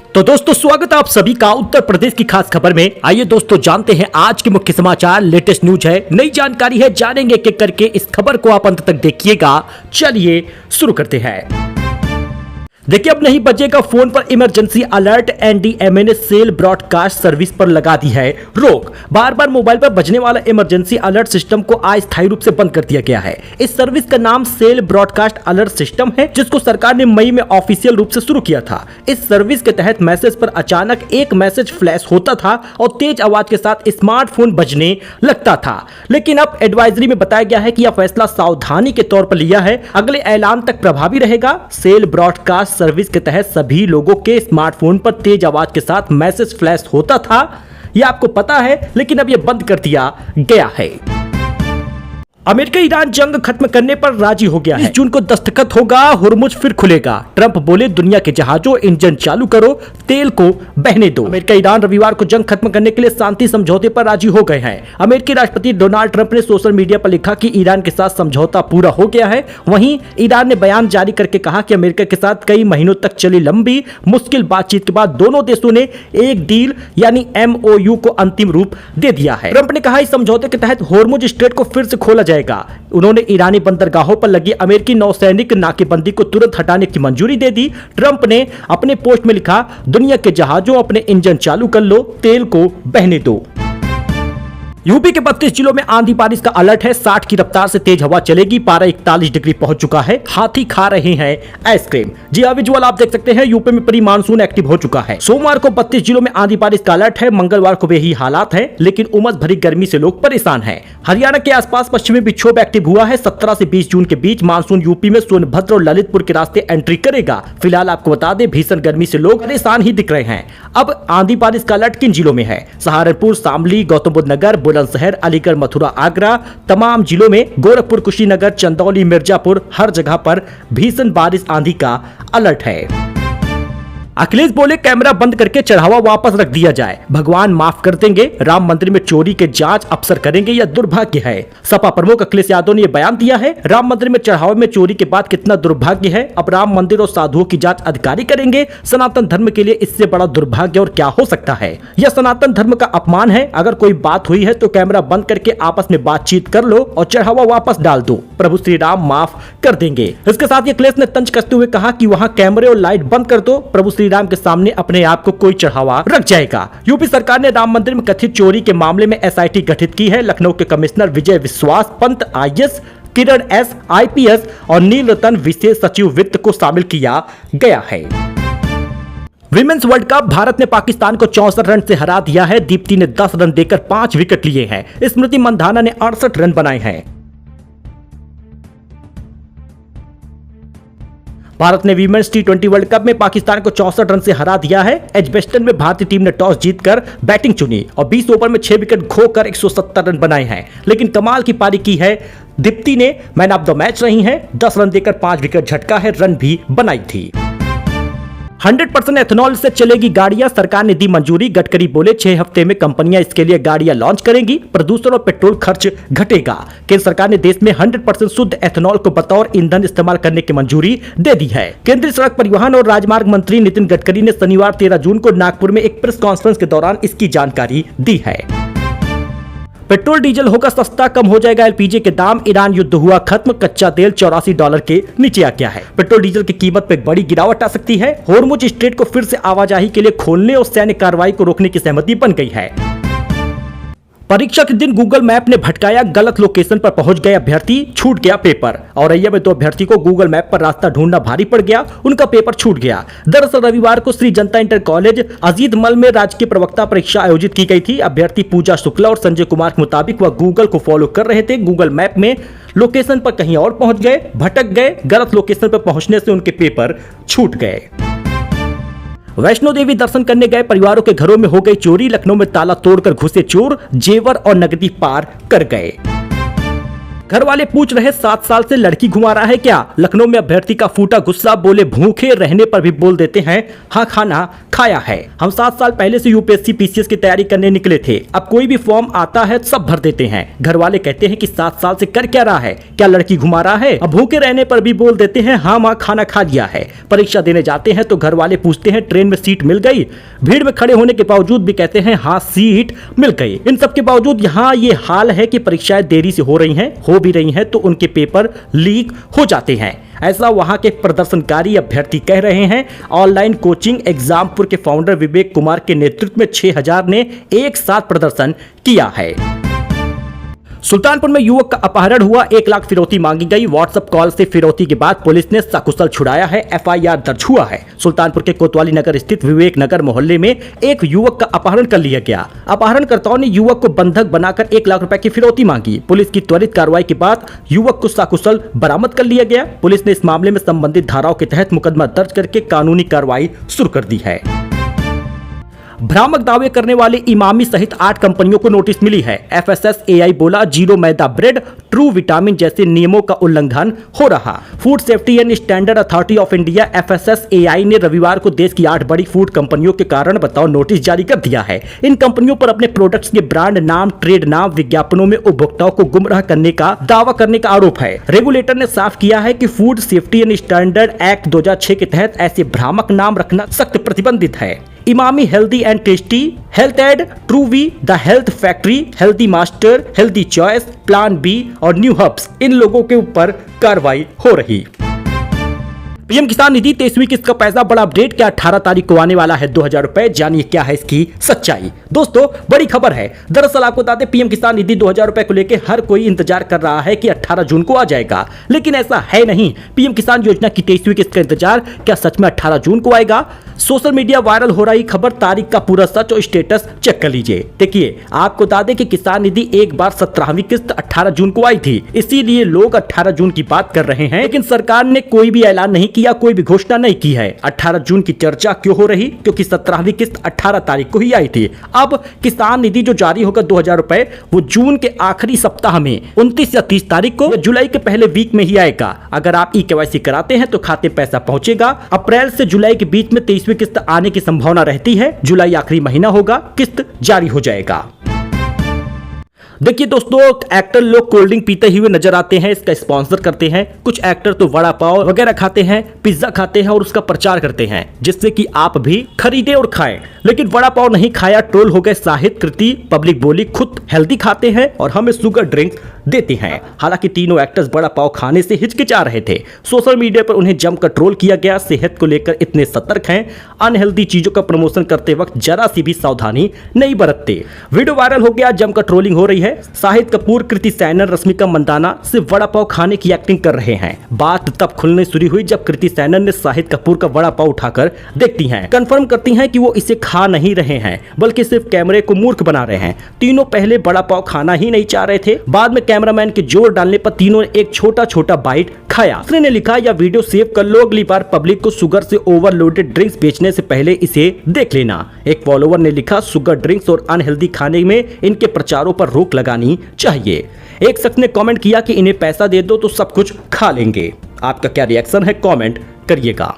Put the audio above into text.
तो दोस्तों स्वागत है आप सभी का उत्तर प्रदेश की खास खबर में। आइए दोस्तों जानते हैं आज के मुख्य समाचार। लेटेस्ट न्यूज है, नई जानकारी है, जानेंगे एक एक करके। इस खबर को आप अंत तक देखिएगा। चलिए शुरू करते हैं। देखिए अब नहीं बजेगा फोन पर इमरजेंसी अलर्ट। एनडीएमए ने सेल ब्रॉडकास्ट सर्विस पर लगा दी है रोक। बार बार मोबाइल पर बजने वाला इमरजेंसी अलर्ट सिस्टम को अस्थायी रूप से बंद कर दिया गया है। इस सर्विस का नाम सेल ब्रॉडकास्ट अलर्ट सिस्टम है, जिसको सरकार ने मई में ऑफिशियल रूप से शुरू किया था। इस सर्विस के तहत मैसेज पर अचानक एक मैसेज फ्लैश होता था और तेज आवाज के साथ स्मार्टफोन बजने लगता था। लेकिन अब एडवाइजरी में बताया गया है कि यह फैसला सावधानी के तौर पर लिया है, अगले ऐलान तक प्रभावी रहेगा। सेल ब्रॉडकास्ट सर्विस के तहत सभी लोगों के स्मार्टफोन पर तेज आवाज के साथ मैसेज फ्लैश होता था, यह आपको पता है, लेकिन अब यह बंद कर दिया गया है। अमेरिका ईरान जंग खत्म करने पर राजी हो गया है। 20 जून को दस्तखत होगा, हुर्मुज फिर खुलेगा। ट्रंप बोले दुनिया के जहाजों इंजन चालू करो, तेल को बहने दो। अमेरिका ईरान रविवार को जंग खत्म करने के लिए शांति समझौते पर राजी हो गए हैं। अमेरिकी राष्ट्रपति डोनाल्ड ट्रंप ने सोशल मीडिया पर लिखा कि ईरान के साथ समझौता पूरा हो गया है। वहीं ईरान ने बयान जारी करके कहा कि अमेरिका के साथ कई महीनों तक चली लंबी मुश्किल बातचीत के बाद दोनों देशों ने एक डील यानी MOU को अंतिम रूप दे दिया है। ट्रंप ने कहा इस समझौते के तहत होर्मुज स्ट्रेट को फिर से खोला जाएगा। उन्होंने ईरानी बंदरगाहों पर लगी अमेरिकी नौसैनिक नाकेबंदी को तुरंत हटाने की मंजूरी दे दी। ट्रंप ने अपने पोस्ट में लिखा, दुनिया के जहाजों अपने इंजन चालू कर लो, तेल को बहने दो। यूपी के 32 जिलों में आंधी बारिश का अलर्ट है। 60 की रफ्तार से तेज हवा चलेगी। पारा 41 डिग्री पहुंच चुका है। हाथी खा रहे हैं आइसक्रीम। जी हाँ, विजुअल आप देख सकते हैं। यूपी में प्री मानसून एक्टिव हो चुका है। सोमवार को 32 जिलों में आंधी बारिश का अलर्ट है। मंगलवार को भी यही हालात है, लेकिन उमस भरी गर्मी से लोग परेशान हैं। हरियाणा के आसपास पश्चिमी विक्षोभ एक्टिव हुआ है। 17 से 20 जून के बीच मानसून यूपी में सोनभद्र और ललितपुर के रास्ते एंट्री करेगा। फिलहाल आपको बता दें, भीषण गर्मी से लोग परेशान ही दिख रहे हैं। अब आंधी बारिश का अलर्ट किन जिलों में है? सहारनपुर, शामली, गौतम बुद्ध नगर, बुलंदशहर, अलीगढ़, मथुरा, आगरा, तमाम जिलों में, गोरखपुर, कुशीनगर, चंदौली, मिर्जापुर, हर जगह पर भीषण बारिश आंधी का अलर्ट है। अखिलेश बोले कैमरा बंद करके चढ़ावा वापस रख दिया जाए, भगवान माफ कर देंगे। राम मंदिर में चोरी के जांच अफसर करेंगे, यह दुर्भाग्य है। सपा प्रमुख अखिलेश यादव ने यह बयान दिया है। राम मंदिर में चढ़ावे में चोरी के बाद कितना दुर्भाग्य है। अब राम मंदिर और साधुओं की जांच अधिकारी करेंगे। सनातन धर्म के लिए इससे बड़ा दुर्भाग्य और क्या हो सकता है। यह सनातन धर्म का अपमान है। अगर कोई बात हुई है तो कैमरा बंद करके आपस में बातचीत कर लो और चढ़ावा वापस डाल दो। प्रभु श्री राम माफ कर देंगे। इसके साथ ही अखिलेश ने तंज कसते हुए कहा कि वहां कैमरे और लाइट बंद कर दो, प्रभु श्री राम के सामने अपने आप को कोई चढ़ावा रख जाएगा। यूपी सरकार ने राम मंदिर में कथित चोरी के मामले में SIT गठित की है। लखनऊ के कमिश्नर विजय विश्वास पंत IAS, किरण S IPS और नील रतन विशेष सचिव वित्त को शामिल किया गया है। विमेंस वर्ल्ड कप, भारत ने पाकिस्तान को 64 रन से हरा दिया है। दीप्ति ने 10 रन देकर 5 विकेट लिए हैं। स्मृति मंधाना ने 68 रन बनाए हैं। भारत ने वीमेंस T20 वर्ल्ड कप में पाकिस्तान को 64 रन से हरा दिया है। एजबेस्टन में भारतीय टीम ने टॉस जीतकर बैटिंग चुनी और 20 ओवर में 6 विकेट खोकर 170 रन बनाए हैं। लेकिन कमाल की पारी की है दीप्ति ने, मैन ऑफ द मैच रही हैं। 10 रन देकर 5 विकेट झटका है, रन भी बनाई थी। 100% एथेनॉल से चलेगी गाड़ियां, सरकार ने दी मंजूरी। गडकरी बोले 6 हफ्ते में कंपनियां इसके लिए गाड़ियां लॉन्च करेंगी। प्रदूषण और पेट्रोल खर्च घटेगा। केंद्र सरकार ने देश में 100% शुद्ध एथेनॉल को बतौर ईंधन इस्तेमाल करने की मंजूरी दे दी है। केंद्रीय सड़क परिवहन और राजमार्ग मंत्री नितिन गडकरी ने शनिवार 13 जून को नागपुर में एक प्रेस कॉन्फ्रेंस के दौरान इसकी जानकारी दी है। पेट्रोल डीजल होगा सस्ता, कम हो जाएगा LPG के दाम। ईरान युद्ध हुआ खत्म, कच्चा तेल $84 के नीचे आ गया है। पेट्रोल डीजल की कीमत पर बड़ी गिरावट आ सकती है। होर्मुज स्ट्रेट को फिर से आवाजाही के लिए खोलने और सैन्य कार्रवाई को रोकने की सहमति बन गई है। परीक्षा के दिन गूगल मैप ने भटकाया, गलत लोकेशन पर पहुंच गए अभ्यर्थी, छूट गया पेपर। औरैया में 2 अभ्यर्थी को गूगल मैप पर रास्ता ढूंढना भारी पड़ गया, उनका पेपर छूट गया। दरअसल रविवार को श्री जनता इंटर कॉलेज अजीतमल में राजकीय प्रवक्ता परीक्षा आयोजित की गई थी। अभ्यर्थी पूजा शुक्ला और संजय कुमार के मुताबिक वह गूगल को फॉलो कर रहे थे। गूगल मैप में लोकेशन पर कहीं और पहुंच गए, भटक गए। गलत लोकेशन पर पहुंचने से उनके पेपर छूट गए। वैष्णो देवी दर्शन करने गए परिवारों के घरों में हो गई चोरी। लखनऊ में ताला तोड़कर घुसे चोर, जेवर और नकदी पार कर गए। घर वाले पूछ रहे 7 साल से लड़की घुमा रहा है क्या? लखनऊ में अभ्यर्थी का फूटा गुस्सा, बोले भूखे रहने पर भी बोल देते हैं हाँ खाना खाया है। हम 7 साल पहले से यूपीएससी पीसीएस की तैयारी करने निकले थे। अब कोई भी फॉर्म आता है सब भर देते हैं। घर वाले कहते हैं कि 7 साल से कर क्या रहा है, क्या लड़की घुमा रहा है। अब भूखे रहने पर भी बोल देते हैं हाँ माँ खाना खा लिया है। परीक्षा देने जाते हैं तो घर वाले पूछते हैं ट्रेन में सीट मिल गई। भीड़ में खड़े होने के बावजूद भी कहते हैं हाँ सीट मिल गई। इन सब के बावजूद यहाँ ये हाल है कि परीक्षाएं देरी से हो भी रही हैं तो उनके पेपर लीक हो जाते हैं। ऐसा वहां के प्रदर्शनकारी अभ्यर्थी कह रहे हैं। ऑनलाइन कोचिंग एग्जामपुर के फाउंडर विवेक कुमार के नेतृत्व में 6000 ने एक साथ प्रदर्शन किया है। सुल्तानपुर में युवक का अपहरण हुआ, 1 लाख फिरौती मांगी गई। व्हाट्सएप कॉल से फिरौती के बाद पुलिस ने सकुशल छुड़ाया है। एफआईआर दर्ज हुआ है। सुल्तानपुर के कोतवाली नगर स्थित विवेक नगर मोहल्ले में एक युवक का अपहरण कर लिया गया। अपहरणकर्ताओं ने युवक को बंधक बनाकर 1 लाख रुपए की फिरौती मांगी। पुलिस की त्वरित कार्रवाई के बाद युवक को सकुशल बरामद कर लिया गया। पुलिस ने इस मामले में संबंधित धाराओं के तहत मुकदमा दर्ज करके कानूनी कार्रवाई शुरू कर दी है। भ्रामक दावे करने वाले इमामी सहित 8 कंपनियों को नोटिस मिली है। FSSAI बोला जीरो मैदा ब्रेड, ट्रू विटामिन जैसे नियमों का उल्लंघन हो रहा। Food safety and standard authority of India FSSAI ने रविवार को देश की 8 बड़ी फूड कंपनियों के कारण बताओ नोटिस जारी कर दिया है। इन कंपनियों पर अपने प्रोडक्ट्स के ब्रांड नाम, ट्रेड नाम, विज्ञापनों में उपभोक्ताओं को गुमराह करने का दावा करने का आरोप है। रेगुलेटर ने साफ किया है कि food safety and standard act 2006 के तहत ऐसे भ्रामक नाम रखना सख्त प्रतिबंधित है। Emami healthy and tasty, health aid, Truvi, the health factory, healthy master, healthy choice, plan B और न्यू हब्स, इन लोगों के ऊपर कार्रवाई हो रही। पीएम किसान निधि 23वीं किस्त का पैसा बड़ा अपडेट, क्या 18 तारीख को आने वाला है 2000 रुपए। जानिए क्या है इसकी सच्चाई। दोस्तों बड़ी खबर है। दरअसल आपको बता दें पीएम किसान निधि 2000 रुपए को लेकर हर कोई इंतजार कर रहा है कि 18 जून को आ जाएगा, लेकिन ऐसा है नहीं। पीएम किसान योजना की 23वीं किस्त का इंतजार क्या सच में 18 जून को आएगा। सोशल मीडिया वायरल हो रही खबर, तारीख का पूरा सच और स्टेटस चेक कर लीजिए। देखिए आपको बता दें कि किसान निधि एक बार 17वीं किस्त 18 जून को आई थी, इसीलिए लोग 18 जून की बात कर रहे हैं, लेकिन सरकार ने कोई भी ऐलान नहीं किया, कोई भी घोषणा नहीं की है। 18 जून की चर्चा क्यों हो रही, क्योंकि 17वीं किस्त 18 तारीख को ही आई थी। अब किसान निधि जो जारी होगा 2000 रुपए, वो जून के आखिरी सप्ताह में 29 या 30 तारीख को या जुलाई के पहले वीक में ही आएगा। अगर आप ई-केवाईसी कराते हैं तो खाते पैसा पहुंचेगा। अप्रैल से जुलाई के बीच में 23वीं किस्त आने की संभावना रहती है। जुलाई आखिरी महीना होगा, किस्त जारी हो जाएगा। देखिए दोस्तों, एक्टर लोग कोल्ड ड्रिंक पीते हुए नजर आते हैं, इसका स्पॉन्सर करते हैं। कुछ एक्टर तो वड़ा पाव वगैरह खाते हैं, पिज्जा खाते हैं और उसका प्रचार करते हैं, जिससे कि आप भी खरीदे और खाएं। लेकिन वड़ा पाव नहीं खाया, ट्रोल हो गए साहित्य कृति, पब्लिक बोली खुद हेल्दी खाते हैं और हमें शुगर ड्रिंक देते हैं। हालांकि तीनों एक्टर्स बड़ा पाव खाने से हिचकिचा रहे थे। सोशल मीडिया पर उन्हें जमकर ट्रोल किया गया। सेहत को लेकर इतने सतर्क हैं, अनहेल्दी चीजों का प्रमोशन करते वक्त जरा सी भी सावधानी नहीं बरतते। वीडियो वायरल हो गया, जमकर ट्रोलिंग हो रही है। शाहिद कपूर, कृति सैनन, रश्मिका मंदाना सिर्फ वड़ा पाव खाने की एक्टिंग कर रहे हैं। बात तब खुलने शुरू हुई जब कृति सैनन ने शाहिद कपूर का वड़ा पाव उठाकर देखती हैं, कंफर्म करती हैं कि वो इसे खा नहीं रहे हैं, बल्कि सिर्फ कैमरे को मूर्ख बना रहे हैं। तीनों पहले बड़ा पाव खाना ही नहीं चाह रहे थे, बाद में कैमरामैन के जोर डालने पर तीनों ने एक छोटा छोटा बाइट खाया। उसने ने लिखा, यह वीडियो सेव कर लो, अगली बार पब्लिक को शुगर से ओवरलोडेड ड्रिंक्स बेचने से पहले इसे देख लेना। एक फॉलोवर ने लिखा, शुगर ड्रिंक्स और अनहेल्दी खाने में इनके प्रचारों पर रोक लगानी चाहिए। एक शख्स ने कमेंट किया कि इन्हें पैसा दे दो तो सब कुछ खा लेंगे। आपका क्या रिएक्शन है, कमेंट करिएगा।